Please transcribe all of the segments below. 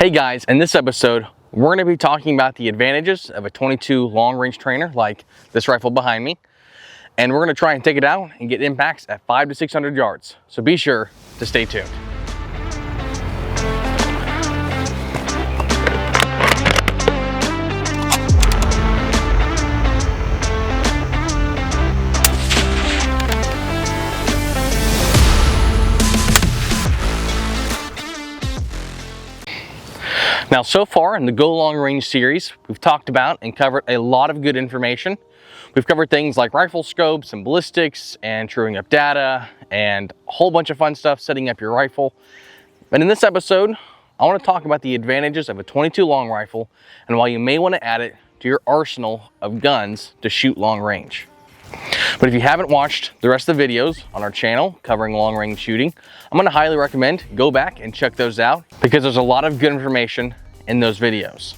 Hey guys, in this episode, we're going to be talking about the advantages of a 22 long range trainer like this rifle behind me. And we're going to try and take it out and get impacts at 500 to 600 yards. So be sure to stay tuned. Now, so far in the Go Long Range series, we've talked about and covered a lot of good information. We've covered things like rifle scopes and ballistics and truing up data and a whole bunch of fun stuff setting up your rifle. But in this episode, I want to talk about the advantages of a 22 long rifle and why you may want to add it to your arsenal of guns to shoot long range. But if you haven't watched the rest of the videos on our channel covering long range shooting, I'm going to highly recommend go back and check those out because there's a lot of good information in those videos.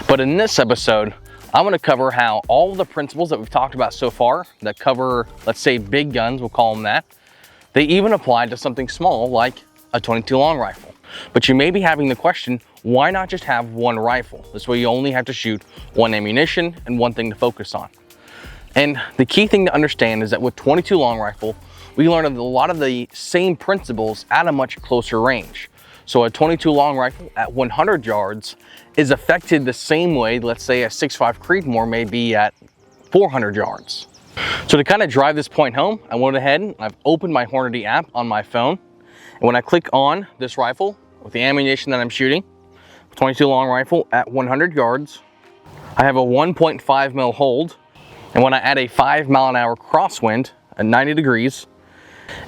But in this episode, I'm going to cover how all of the principles that we've talked about so far that cover, let's say, big guns, we'll call them that, they even apply to something small like a 22 long rifle. But you may be having the question, why not just have one rifle? This way you only have to shoot one ammunition and one thing to focus on. And the key thing to understand is that with 22 long rifle, we learned a lot of the same principles at a much closer range. So a 22 long rifle at 100 yards is affected the same way, let's say, a 6.5 Creedmoor may be at 400 yards. So to kind of drive this point home, I went ahead and I've opened my Hornady app on my phone. And when I click on this rifle with the ammunition that I'm shooting, 22 long rifle at 100 yards, I have a 1.5 mil hold. And when I add a 5 mile an hour crosswind at 90 degrees,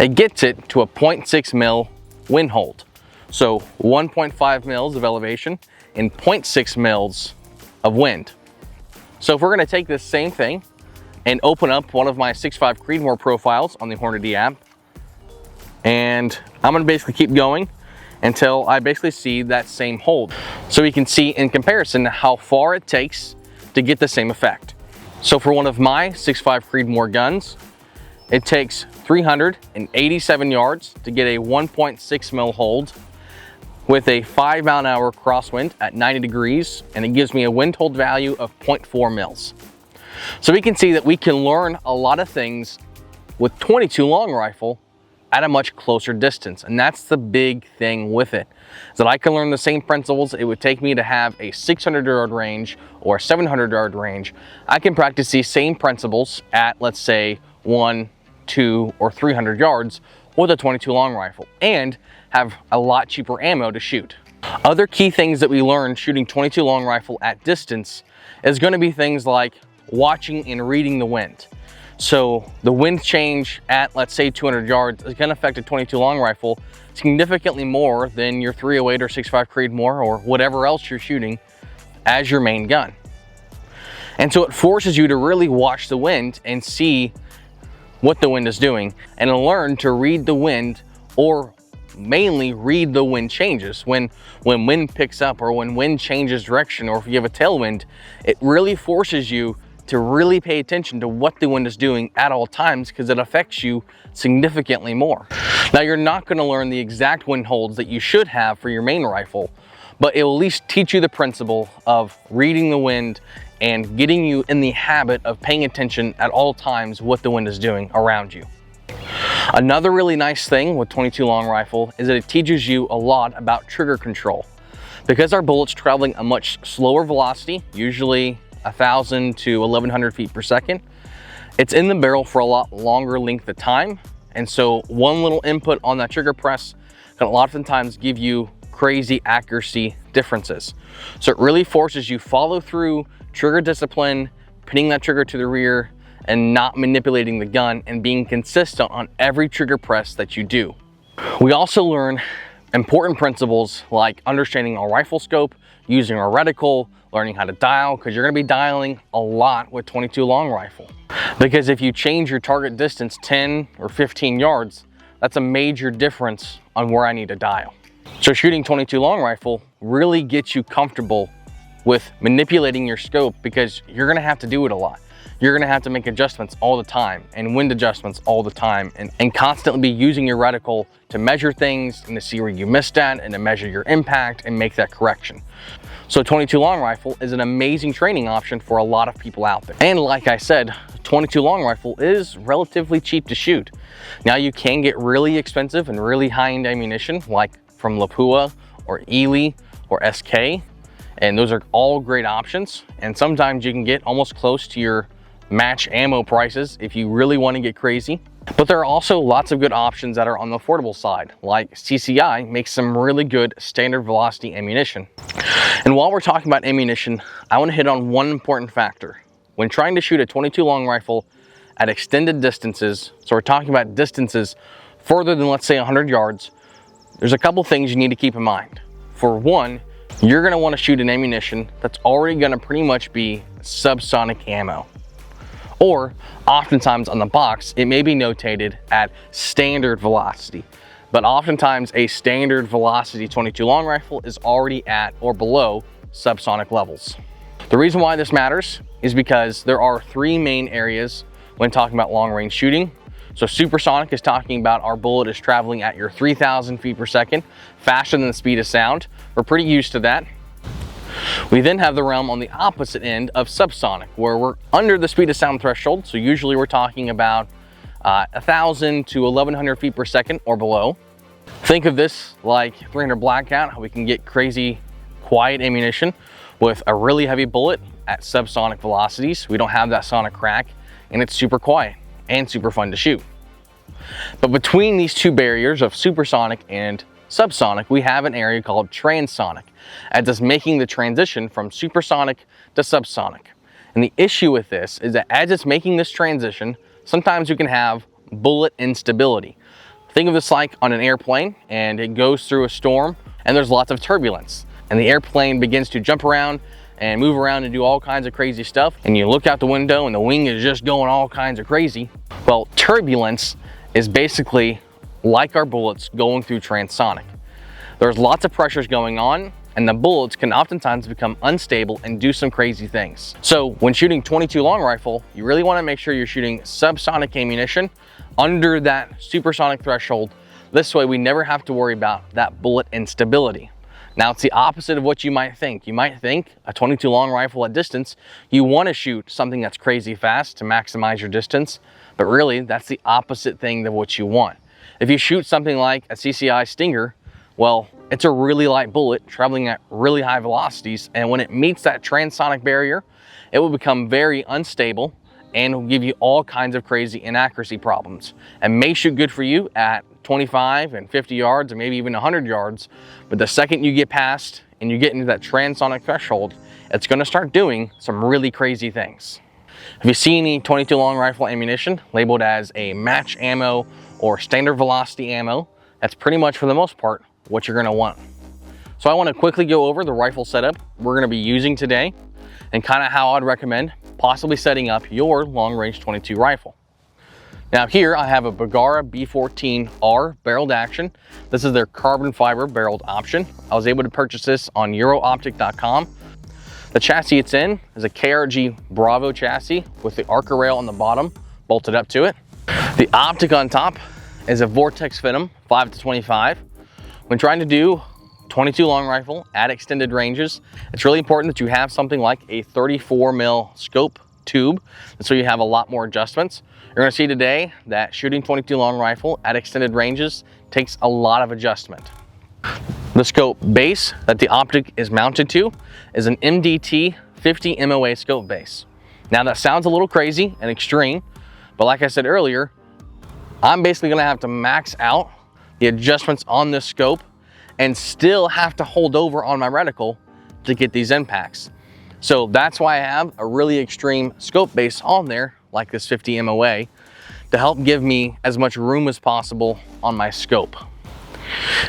it gets it to a 0.6 mil wind hold. So 1.5 mils of elevation and 0.6 mils of wind. So if we're gonna take this same thing and open up one of my 6.5 Creedmoor profiles on the Hornady app, and I'm gonna basically keep going until I basically see that same hold. So we can see in comparison how far it takes to get the same effect. So for one of my 6.5 Creedmoor guns, it takes 387 yards to get a 1.6 mil hold with a 5 mile an hour crosswind at 90 degrees, and it gives me a wind hold value of 0.4 mils. So we can see that we can learn a lot of things with 22 long rifle at a much closer distance. And that's the big thing with it, is that I can learn the same principles it would take me to have a 600 yard range or a 700 yard range. I can practice these same principles at, let's say, 1, 2, or 300 yards with a 22 long rifle and have a lot cheaper ammo to shoot. Other key things that we learn shooting 22 long rifle at distance is going to be things like watching and reading the wind. So the wind change at, let's say, 200 yards is going to affect a 22 long rifle significantly more than your 308 or 6.5 Creedmoor or whatever else you're shooting as your main gun. And so it forces you to really watch the wind and see what the wind is doing and learn to read the wind, or mainly read the wind changes. When wind picks up or when wind changes direction, or if you have a tailwind, it really forces you to really pay attention to what the wind is doing at all times, because it affects you significantly more. Now, you're not going to learn the exact wind holds that you should have for your main rifle, but it will at least teach you the principle of reading the wind and getting you in the habit of paying attention at all times what the wind is doing around you. Another really nice thing with 22 long rifle is that it teaches you a lot about trigger control. Because our bullet's traveling a much slower velocity, usually 1,000 to 1,100 feet per second, it's in the barrel for a lot longer length of time. And so one little input on that trigger press can a lot of times give you crazy accuracy differences. So it really forces you follow through trigger discipline, pinning that trigger to the rear, and not manipulating the gun, and being consistent on every trigger press that you do. We also learn important principles like understanding a rifle scope, using a reticle, learning how to dial, because you're going to be dialing a lot with 22 long rifle. Because if you change your target distance 10 or 15 yards, that's a major difference on where I need to dial. So shooting 22 long rifle really gets you comfortable with manipulating your scope, because you're going to have to do it a lot. you're gonna have to make adjustments all the time and wind adjustments all the time and constantly be using your reticle to measure things and to see where you missed at and to measure your impact and make that correction. So a 22 long rifle is an amazing training option for a lot of people out there. And like I said, 22 long rifle is relatively cheap to shoot. Now you can get really expensive and really high-end ammunition like from Lapua or Ely or SK, and those are all great options. And sometimes you can get almost close to your match ammo prices if you really want to get crazy. But there are also lots of good options that are on the affordable side, like CCI makes some really good standard velocity ammunition. And while we're talking about ammunition, I want to hit on one important factor. When trying to shoot a 22 long rifle at extended distances, so we're talking about distances further than, let's say, 100 yards, there's a couple things you need to keep in mind. For one, you're going to want to shoot an ammunition that's already going to pretty much be subsonic ammo. Or oftentimes on the box, it may be notated at standard velocity, but oftentimes a standard velocity 22 long rifle is already at or below subsonic levels. The reason why this matters is because there are three main areas when talking about long range shooting. So supersonic is talking about our bullet is traveling at your 3,000 feet per second, faster than the speed of sound. We're pretty used to that. We then have the realm on the opposite end of subsonic, where we're under the speed of sound threshold. So usually we're talking about 1,000 to 1,100 feet per second or below. Think of this like 300 blackout, how we can get crazy quiet ammunition with a really heavy bullet at subsonic velocities. We don't have that sonic crack, and it's super quiet and super fun to shoot. But between these two barriers of supersonic and subsonic, we have an area called transonic, as it's making the transition from supersonic to subsonic. And the issue with this is that as it's making this transition, sometimes you can have bullet instability. Think of this like on an airplane, and it goes through a storm and there's lots of turbulence, and the airplane begins to jump around and move around and do all kinds of crazy stuff, and you look out the window and the wing is just going all kinds of crazy. Well, turbulence is basically like our bullets going through transonic. There's lots of pressures going on, and the bullets can oftentimes become unstable and do some crazy things. So when shooting 22 long rifle, you really want to make sure you're shooting subsonic ammunition under that supersonic threshold. This way we never have to worry about that bullet instability. Now it's the opposite of what you might think. You might think a 22 long rifle at distance, you want to shoot something that's crazy fast to maximize your distance, but really that's the opposite thing of what you want. If you shoot something like a CCI Stinger, well, it's a really light bullet traveling at really high velocities, and when it meets that transonic barrier, it will become very unstable and will give you all kinds of crazy inaccuracy problems, and may shoot good for you at 25 and 50 yards and maybe even 100 yards, but the second you get past and you get into that transonic threshold, it's going to start doing some really crazy things. If you see any 22 long rifle ammunition labeled as a match ammo or standard velocity ammo, that's pretty much for the most part what you're going to want. So I want to quickly go over the rifle setup we're going to be using today and kind of how I'd recommend possibly setting up your long range 22 rifle. Now here I have a Bergara B14R barreled action. This is their carbon fiber barreled option. I was able to purchase this on eurooptic.com. The chassis it's in is a KRG Bravo chassis with the Arca rail on the bottom bolted up to it. The optic on top is a Vortex Venom 5-25. When trying to do 22 long rifle at extended ranges, it's really important that you have something like a 34 mil scope tube, and so you have a lot more adjustments. You're going to see today that shooting 22 long rifle at extended ranges takes a lot of adjustment. The scope base that the optic is mounted to is an MDT 50 MOA scope base. Now that sounds a little crazy and extreme, but like I said earlier, I'm basically going to have to max out the adjustments on this scope and still have to hold over on my reticle to get these impacts. So that's why I have a really extreme scope base on there, like this 50 MOA, to help give me as much room as possible on my scope.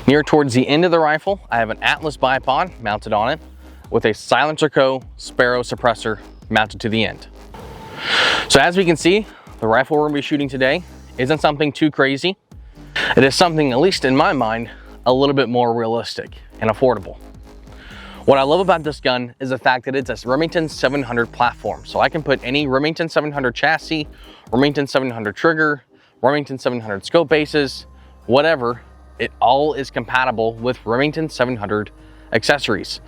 Near towards the end of the rifle, I have an Atlas bipod mounted on it with a Silencer Co. Sparrow suppressor mounted to the end. So as we can see, the rifle we're going to be shooting today isn't something too crazy. It is something, at least in my mind, a little bit more realistic and affordable. What I love about this gun is the fact that it's a Remington 700 platform. So I can put any Remington 700 chassis, Remington 700 trigger, Remington 700 scope bases, whatever. It all is compatible with Remington 700 accessories.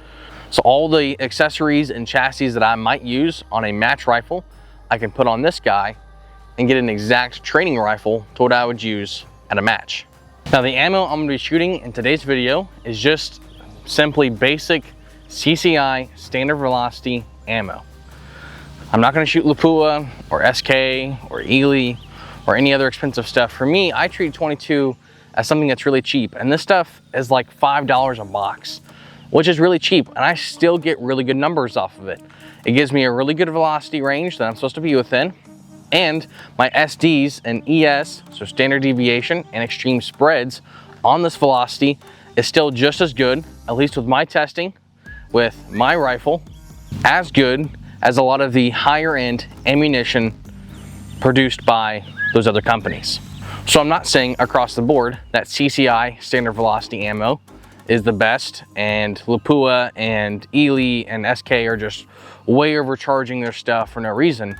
So all the accessories and chassis that I might use on a match rifle, I can put on this guy and get an exact training rifle to what I would use at a match. Now the ammo I'm gonna be shooting in today's video is just simply basic CCI standard velocity ammo. I'm not gonna shoot Lapua or SK or Ely or any other expensive stuff. For me, I treat 22 as something that's really cheap, and this stuff is like $5 a box, which is really cheap, and I still get really good numbers off of it. It gives me a really good velocity range that I'm supposed to be within, and my SDs and ES, so standard deviation and extreme spreads on this velocity is still just as good, at least with my testing, with my rifle, as good as a lot of the higher end ammunition produced by those other companies. So I'm not saying across the board that CCI standard velocity ammo is the best and Lapua and Ely and SK are just way overcharging their stuff for no reason.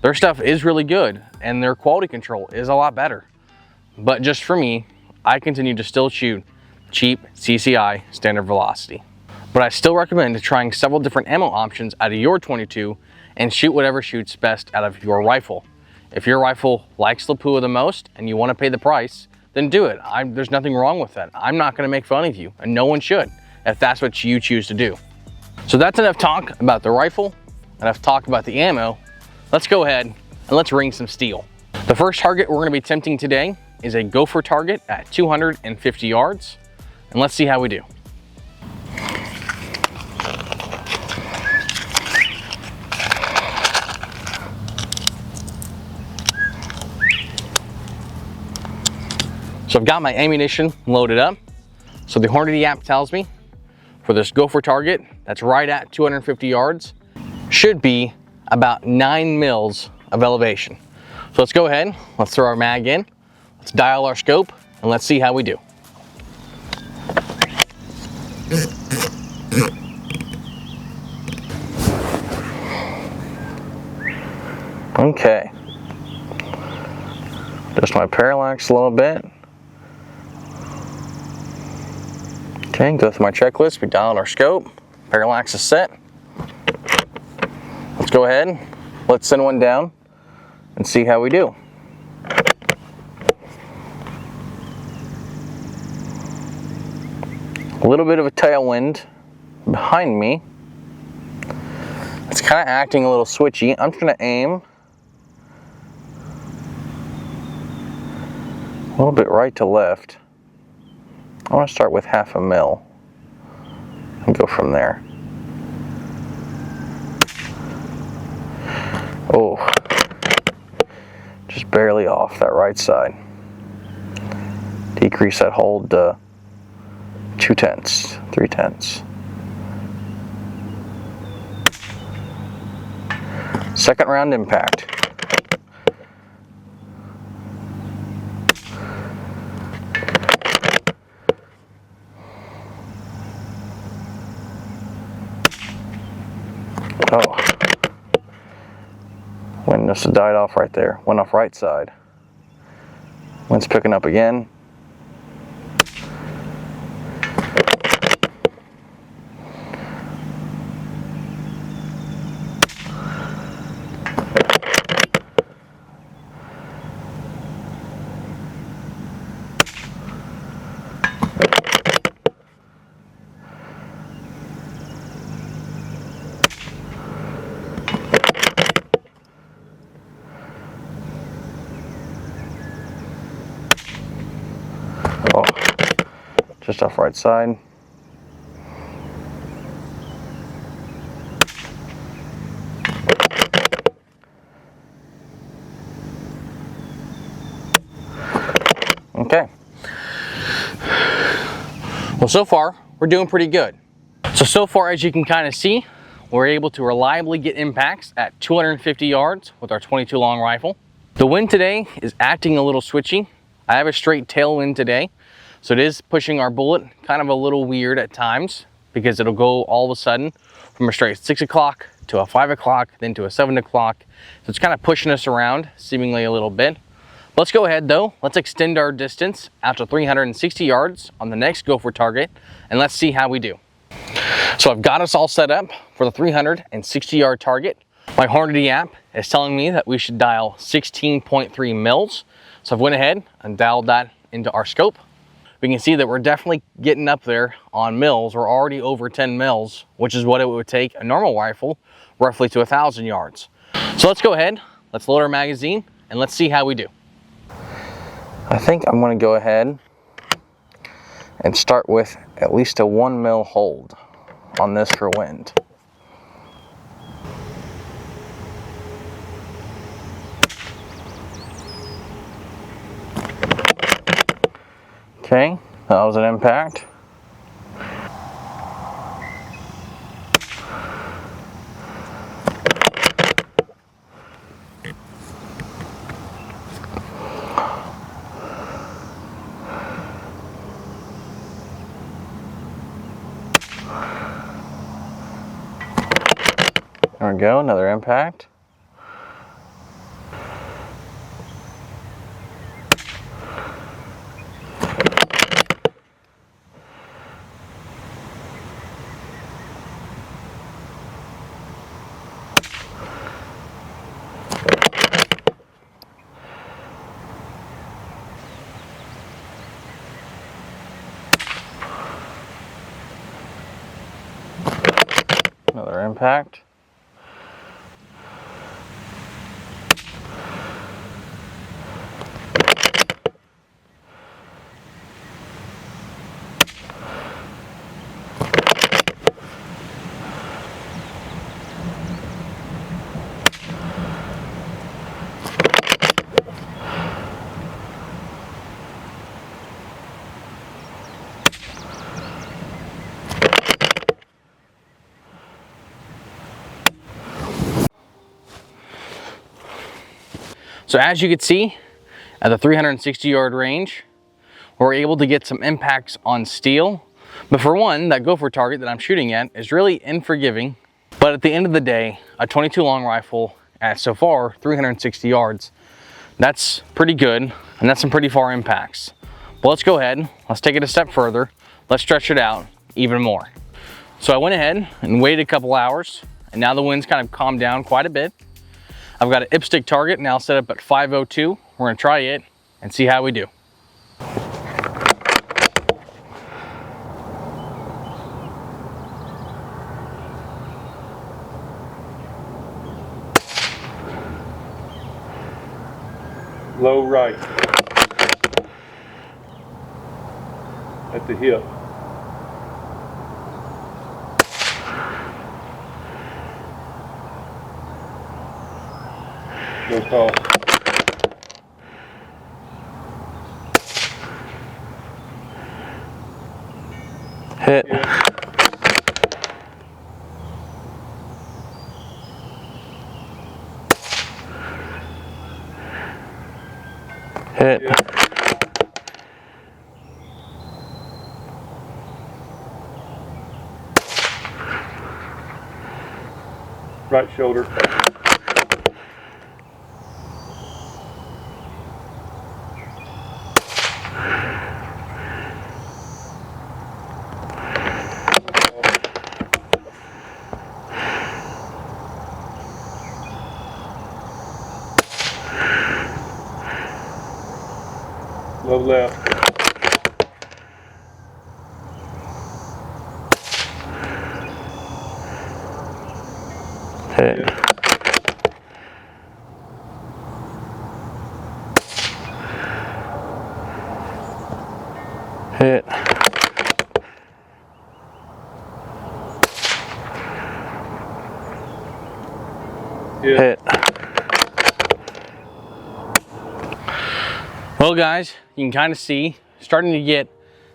Their stuff is really good and their quality control is a lot better. But just for me, I continue to still shoot cheap CCI standard velocity. But I still recommend trying several different ammo options out of your 22 and shoot whatever shoots best out of your rifle. If your rifle likes Lapua the most and you want to pay the price, then do it. There's nothing wrong with that. I'm not going to make fun of you, and no one should if that's what you choose to do. So that's enough talk about the rifle, enough talk about the ammo. Let's go ahead and let's ring some steel. The first target we're going to be attempting today is a gopher target at 250 yards, and let's see how we do. So I've got my ammunition loaded up. So the Hornady app tells me for this gopher target that's right at 250 yards should be about 9 mils of elevation. So let's go ahead, let's throw our mag in, let's dial our scope, and let's see how we do. Okay, just my parallax a little bit. Okay, go through my checklist, we dialed our scope, parallax is set. Let's go ahead, let's send one down and see how we do. A little bit of a tailwind behind me. It's kind of acting a little switchy. I'm just going to aim a little bit right to left. I want to start with 1/2 mil and go from there. Oh, just barely off that right side. Decrease that hold to 2/10, 3/10. Second round impact. Oh, wind just died off right there. Went off right side. Wind's picking up again. Oh, just off right side. Okay. Well, so far, we're doing pretty good. So far, as you can kind of see, we're able to reliably get impacts at 250 yards with our 22 long rifle. The wind today is acting a little switchy. I have a straight tailwind today, so it is pushing our bullet kind of a little weird at times. because it'll go all of a sudden from a straight 6 o'clock to a 5 o'clock, then to a 7 o'clock. So it's kind of pushing us around seemingly a little bit. Let's go ahead though, let's extend our distance out to 360 yards on the next gopher target, and let's see how we do. So I've got us all set up for the 360 yard target. My Hornady app is telling me that we should dial 16.3 mils. So I've went ahead and dialed that into our scope. We can see that we're definitely getting up there on mils. We're already over 10 mils, which is what it would take a normal rifle roughly to 1,000 yards. So let's go ahead, let's load our magazine, and let's see how we do. I think I'm going to go ahead and start with at least a 1 mil hold on this for wind. Okay, that was an impact. There we go, another impact. Another impact. So as you can see, at the 360 yard range, we're able to get some impacts on steel. But for one, that gopher target that I'm shooting at is really unforgiving. But at the end of the day, a 22 long rifle at so far 360 yards, that's pretty good, and that's some pretty far impacts. But let's go ahead, let's take it a step further. Let's stretch it out even more. So I went ahead and waited a couple hours, and now the wind's kind of calmed down quite a bit. I've got an IPSTIC target now set up at 502. We're gonna try it and see how we do. Low right at the hip. Go tall. Hit. Yeah. Hit. Yeah. Right shoulder. Low left. Hit. Yeah. Hit. Yeah. Hit. Well guys, you can kind of see starting to get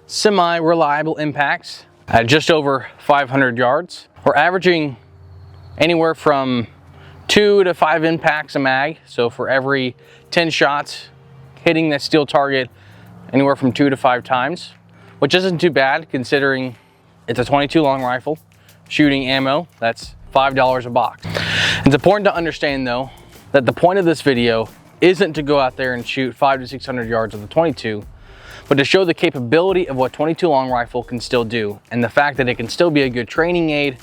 semi-reliable impacts at just over 500 yards. We're averaging anywhere from 2 to 5 impacts a mag. So for every 10 shots, hitting that steel target anywhere from 2 to 5 times, which isn't too bad considering it's a 22 long rifle, shooting ammo, that's $5 a box. It's important to understand though, that the point of this video isn't to go out there and shoot 500 to 600 yards with a 22, but to show the capability of what 22 long rifle can still do, and the fact that it can still be a good training aid,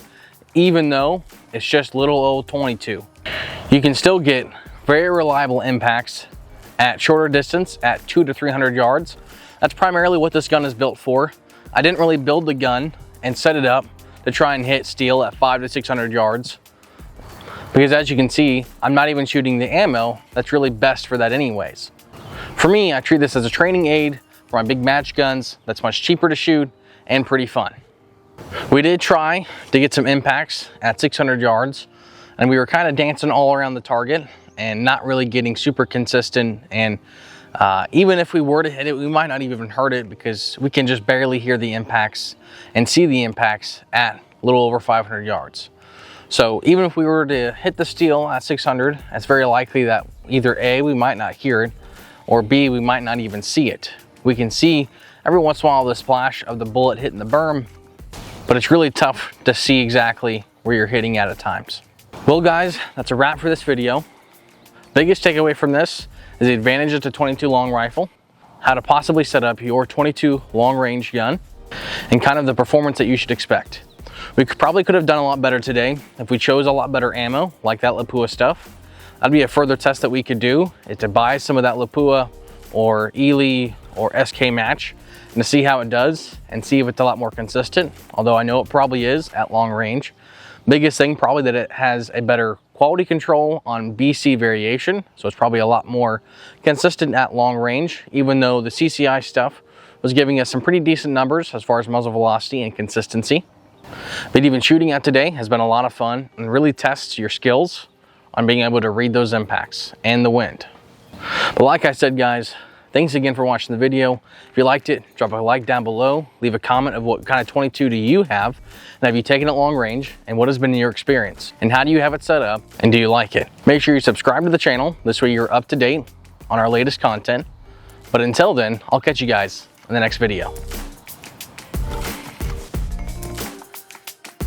even though it's just little old 22. You can still get very reliable impacts at shorter distance, at 200 to 300 yards. That's primarily what this gun is built for. I didn't really build the gun and set it up to try and hit steel at 500 to 600 yards, because as you can see, I'm not even shooting the ammo that's really best for that anyways. For me, I treat this as a training aid for my big match guns that's much cheaper to shoot and pretty fun. We did try to get some impacts at 600 yards, and we were kind of dancing all around the target and not really getting super consistent, and even if we were to hit it, we might not even hurt it because we can just barely hear the impacts and see the impacts at a little over 500 yards. So even if we were to hit the steel at 600, it's very likely that either A, we might not hear it, or B, we might not even see it. We can see every once in a while the splash of the bullet hitting the berm, but it's really tough to see exactly where you're hitting at times. Well guys, that's a wrap for this video. Biggest takeaway from this is the advantage of the 22 long rifle, how to possibly set up your 22 long range gun, and kind of the performance that you should expect. We probably could have done a lot better today if we chose a lot better ammo, like that Lapua stuff. That'd be a further test that we could do, is to buy some of that Lapua or Ely or SK match and to see how it does and see if it's a lot more consistent, although I know it probably is at long range. Biggest thing probably that it has a better quality control on BC variation, so it's probably a lot more consistent at long range, even though the CCI stuff was giving us some pretty decent numbers as far as muzzle velocity and consistency. But even shooting at today has been a lot of fun and really tests your skills on being able to read those impacts and the wind. But like I said guys, thanks again for watching the video. If you liked it, drop a like down below, leave a comment of what kind of 22 do you have, and have you taken it long range, and what has been your experience, and how do you have it set up, and do you like it? Make sure you subscribe to the channel, this way you're up to date on our latest content. But until then, I'll catch you guys in the next video.